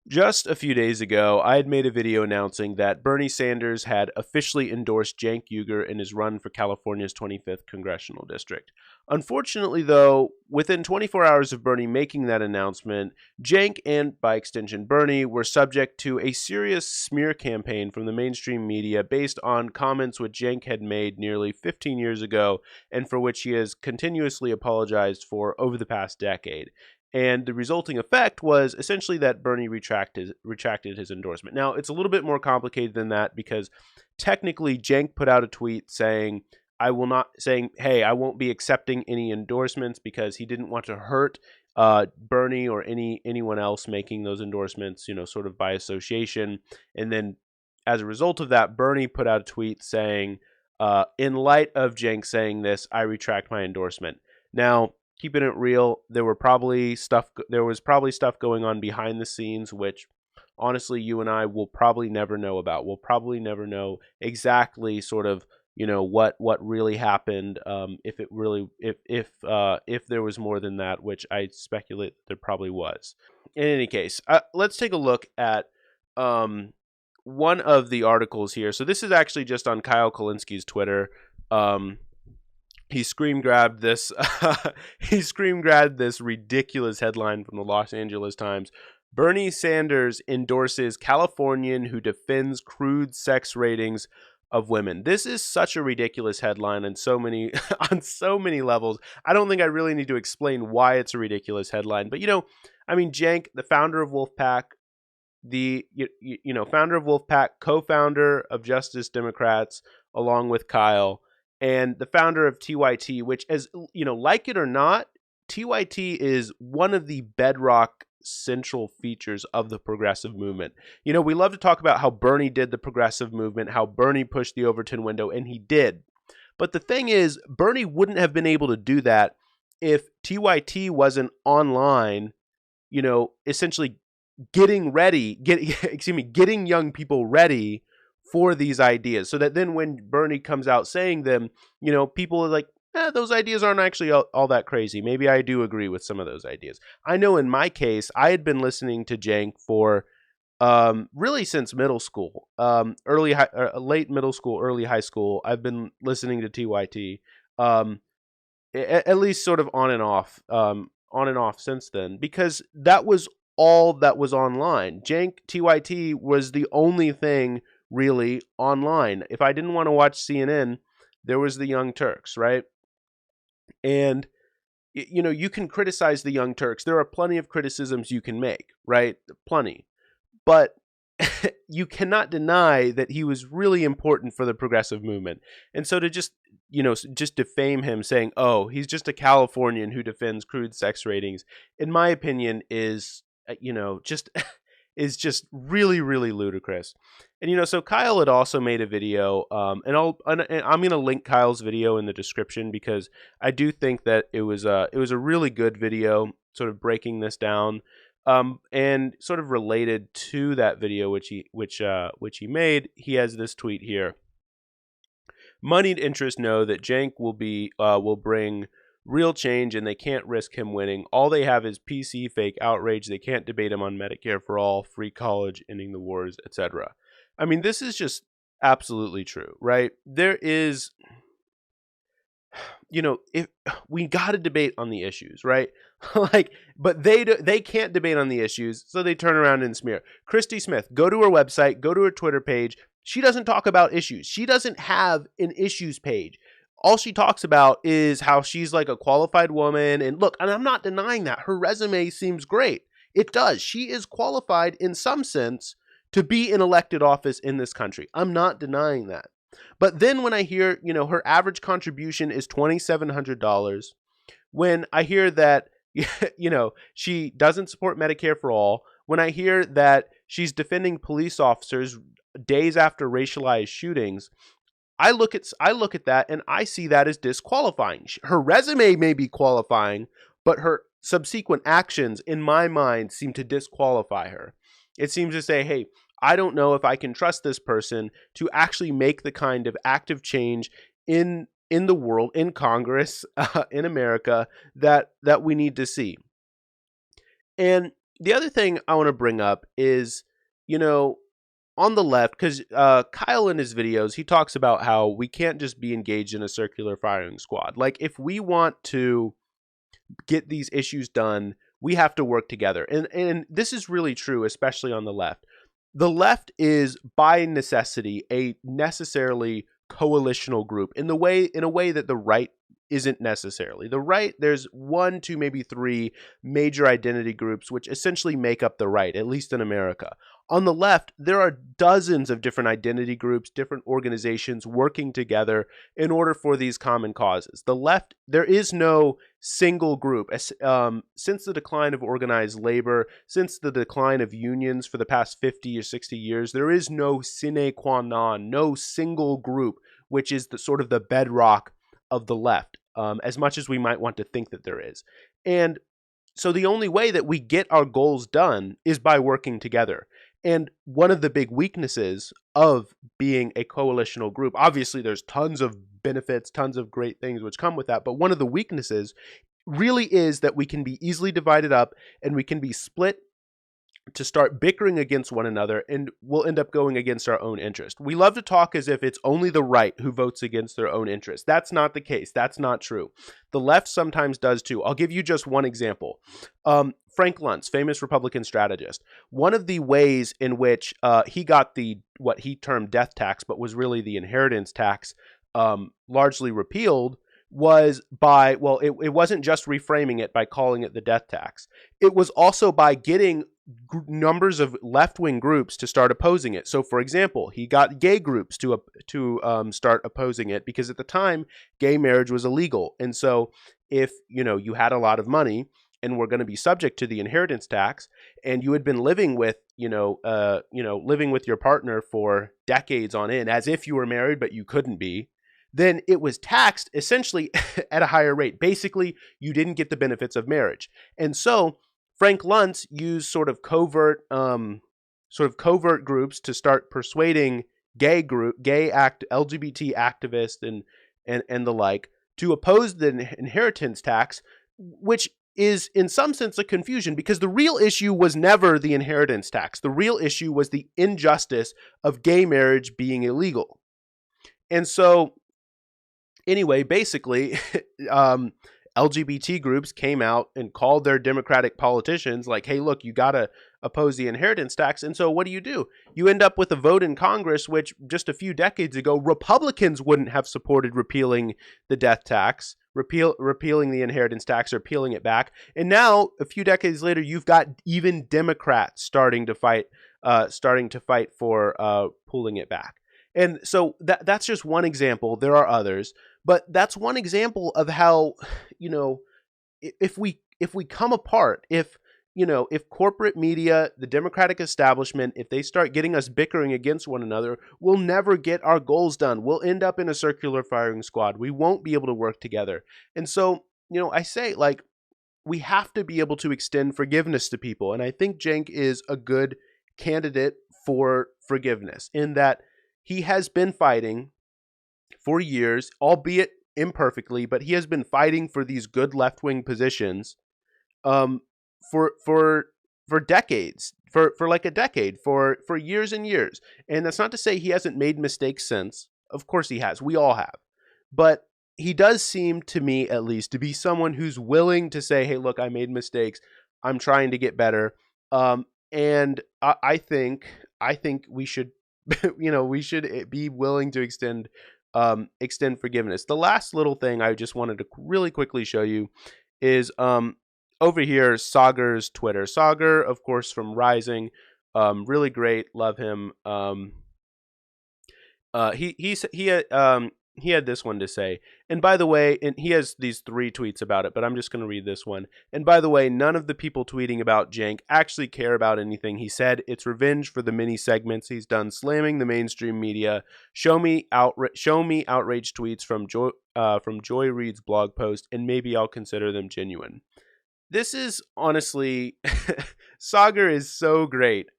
Just a few days ago, I had made a video announcing that Bernie Sanders had officially endorsed Cenk Uygur in his run for California's 25th congressional district. Unfortunately, though, within 24 hours of Bernie making that announcement, Cenk and, by extension, Bernie were subject to a serious smear campaign from the mainstream media based on comments which Cenk had made nearly 15 years ago and for which he has continuously apologized for over the past decade. And the resulting effect was essentially that Bernie retracted his endorsement. Now, it's a little bit more complicated than that because technically Cenk put out a tweet saying, hey, I won't be accepting any endorsements because he didn't want to hurt Bernie or anyone else making those endorsements, sort of by association. And then as a result of that, Bernie put out a tweet saying, in light of Cenk saying this, I retract my endorsement. Now, keeping it real, there was probably stuff going on behind the scenes, which honestly you and I will probably never know about. We'll probably never know exactly sort of what really happened, if there was more than that, which I speculate there probably was. In any case, let's take a look at one of the articles here. So this is actually just on Kyle Kulinski's Twitter. He screen grabbed this. He screen grabbed this ridiculous headline from the Los Angeles Times. Bernie Sanders endorses Californian who defends crude sex ratings of women. This is such a ridiculous headline on so many levels. I don't think I really need to explain why it's a ridiculous headline. But Cenk, the founder of Wolfpack, founder of Wolfpack, co-founder of Justice Democrats, along with Kyle, and the founder of TYT, which, as like it or not, TYT is one of the bedrock central features of the progressive movement. We love to talk about how Bernie did the progressive movement, how Bernie pushed the Overton window, and he did. But the thing is, Bernie wouldn't have been able to do that if TYT wasn't online, essentially getting young people ready for these ideas, so that then when Bernie comes out saying them, people are like, those ideas aren't actually all that crazy. Maybe I do agree with some of those ideas. I know in my case, I had been listening to Cenk for really since middle school, late middle school, early high school. I've been listening to TYT, at least sort of on and off since then, because that was all that was online. TYT was the only thing really online. If I didn't want to watch CNN, there was the Young Turks, right? And you can criticize the Young Turks. There are plenty of criticisms you can make, right? Plenty. But you cannot deny that he was really important for the progressive movement. And so to just defame him saying, oh, he's just a Californian who defends crude sex ratings, in my opinion, is just really, really ludicrous. And so Kyle had also made a video, and I'm going to link Kyle's video in the description because I do think that it was a really good video, sort of breaking this down, and sort of related to that video which he made. He has this tweet here: moneyed interests know that Cenk will bring real change, and they can't risk him winning. All they have is PC fake outrage. They can't debate him on Medicare for all, free college, ending the wars, etc. I mean, this is just absolutely true, right? There is, if we got to debate on the issues, right? But they can't debate on the issues, so they turn around and smear. Christy Smith, go to her website, go to her Twitter page. She doesn't talk about issues. She doesn't have an issues page. All she talks about is how she's like a qualified woman. And look, and I'm not denying that. Her resume seems great. It does. She is qualified in some sense to be in elected office in this country. I'm not denying that. But then when I hear, her average contribution is $2,700, when I hear that, she doesn't support Medicare for all, when I hear that she's defending police officers days after racialized shootings, I look at that and I see that as disqualifying. Her resume may be qualifying, but her subsequent actions, in my mind, seem to disqualify her. It seems to say, hey, I don't know if I can trust this person to actually make the kind of active change in the world, in Congress, in America, that we need to see. And The other thing I want to bring up is, you know, on the left, because Kyle in his videos, he talks about how we can't just be engaged in a circular firing squad. Like, if we want to get these issues done, we have to work together. And this is really true, especially on the left. The left is by necessity a necessarily coalitional group in a way that the right isn't necessarily. The right, there's one, two, maybe three major identity groups which essentially make up the right, at least in America. On the left, there are dozens of different identity groups, different organizations working together in order for these common causes. The left, there is no single group. Since the decline of organized labor, since the decline of unions for the past 50 or 60 years, there is no sine qua non, no single group, which is the sort of the bedrock of the left, as much as we might want to think that there is. And so the only way that we get our goals done is by working together. And one of the big weaknesses of being a coalitional group, obviously there's tons of benefits, tons of great things which come with that, but one of the weaknesses really is that we can be easily divided up and we can be split to start bickering against one another, and we'll end up going against our own interest. We love to talk as if it's only the right who votes against their own interest. That's not the case. That's not true. The left sometimes does too. I'll give you just one example. Frank Luntz, famous Republican strategist. One of the ways in which he got the what he termed death tax, but was really the inheritance tax, largely repealed, was by, well, it wasn't just reframing it by calling it the death tax. It was also by getting numbers of left-wing groups to start opposing it. So, for example, he got gay groups to start opposing it because at the time, gay marriage was illegal. And so if, you had a lot of money and were going to be subject to the inheritance tax, and you had been living with, living with your partner for decades on end, as if you were married, but you couldn't be, then it was taxed essentially at a higher rate. Basically, you didn't get the benefits of marriage. And so Frank Luntz used sort of covert groups to start persuading LGBT activists and the like to oppose the inheritance tax, which is in some sense a confusion because the real issue was never the inheritance tax. The real issue was the injustice of gay marriage being illegal. And so anyway, basically, LGBT groups came out and called their Democratic politicians like, hey, look, you got to oppose the inheritance tax. And so what do? You end up with a vote in Congress, which just a few decades ago, Republicans wouldn't have supported repealing the death tax, repealing the inheritance tax or peeling it back. And now, a few decades later, you've got even Democrats starting to fight for pulling it back. And so that's just one example. There are others, but that's one example of how, if we come apart, if corporate media, the Democratic establishment, if they start getting us bickering against one another, we'll never get our goals done. We'll end up in a circular firing squad. We won't be able to work together. And so, I say, like, we have to be able to extend forgiveness to people. And I think Cenk is a good candidate for forgiveness in that he has been fighting for years, albeit imperfectly, but he has been fighting for these good left-wing positions for decades, for like a decade, for years and years. And that's not to say he hasn't made mistakes since. Of course he has. We all have. But he does seem, to me at least, to be someone who's willing to say, hey, look, I made mistakes. I'm trying to get better. And I think we should we should be willing to extend forgiveness. The last little thing I just wanted to really quickly show you is over here, Sagar's Twitter. Sagar, of course, from Rising, really great, love him. He had this one to say. And by the way, and he has these 3 tweets about it, but I'm just going to read this one. And by the way, none of the people tweeting about Cenk actually care about anything he said. It's revenge for the mini segments he's done slamming the mainstream media. Show me outrage tweets from Joy Reid's blog post, and maybe I'll consider them genuine. This is honestly, Sagar is so great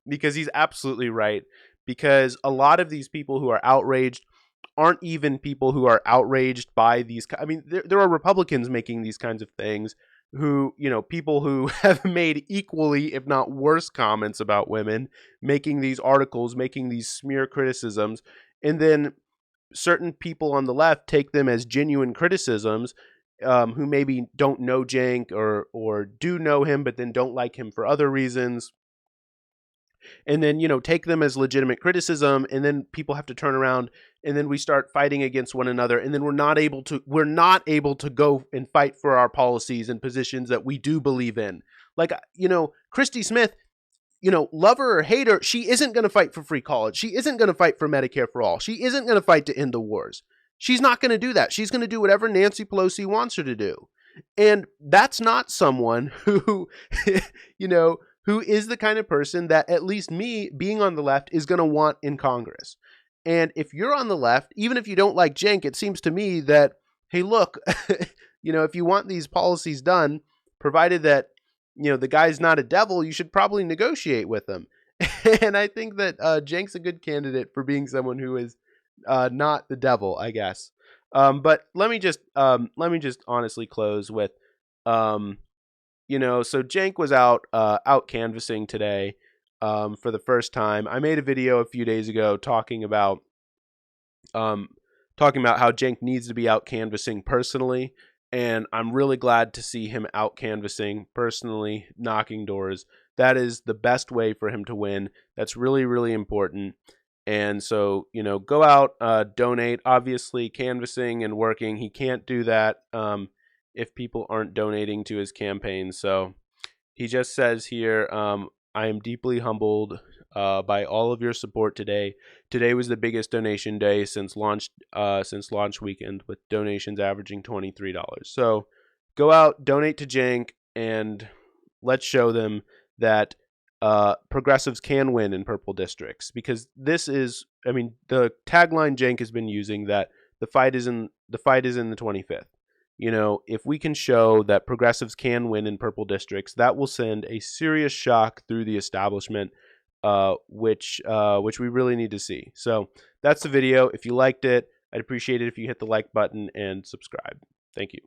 because he's absolutely right. Because a lot of these people who are outraged aren't even people who are outraged by these. I mean, there are Republicans making these kinds of things. who, people who have made equally, if not worse, comments about women, making these articles, making these smear criticisms, and then certain people on the left take them as genuine criticisms, who maybe don't know Cenk or do know him, but then don't like him for other reasons, and then take them as legitimate criticism, and then people have to turn around, and then we start fighting against one another, and then we're not able to go and fight for our policies and positions that we do believe in. Like, Christy Smith, love her or hate her, she isn't going to fight for free college. She isn't going to fight for Medicare for all. She isn't going to fight to end the wars. She's not going to do that. She's going to do whatever Nancy Pelosi wants her to do. And that's not someone who, who is the kind of person that at least me being on the left is going to want in Congress. And if you're on the left, even if you don't like Cenk, it seems to me that, hey, look, if you want these policies done, provided that, the guy's not a devil, you should probably negotiate with him. And I think that Cenk's a good candidate for being someone who is not the devil, I guess. But let me just honestly close with, so Cenk was out canvassing today for the first time. I made a video a few days ago talking about how Cenk needs to be out canvassing personally, and I'm really glad to see him out canvassing personally, knocking doors. That is the best way for him to win. That's really, really important. And so, go out, donate. Obviously, canvassing and working, he can't do that if people aren't donating to his campaign. So he just says here, I am deeply humbled by all of your support today. Today was the biggest donation day since launch weekend, with donations averaging $23. So go out, donate to Cenk, and let's show them that progressives can win in purple districts, because this is, the tagline Cenk has been using, that the fight is in the 25th. If we can show that progressives can win in purple districts, that will send a serious shock through the establishment, which we really need to see. So that's the video. If you liked it, I'd appreciate it if you hit the like button and subscribe. Thank you.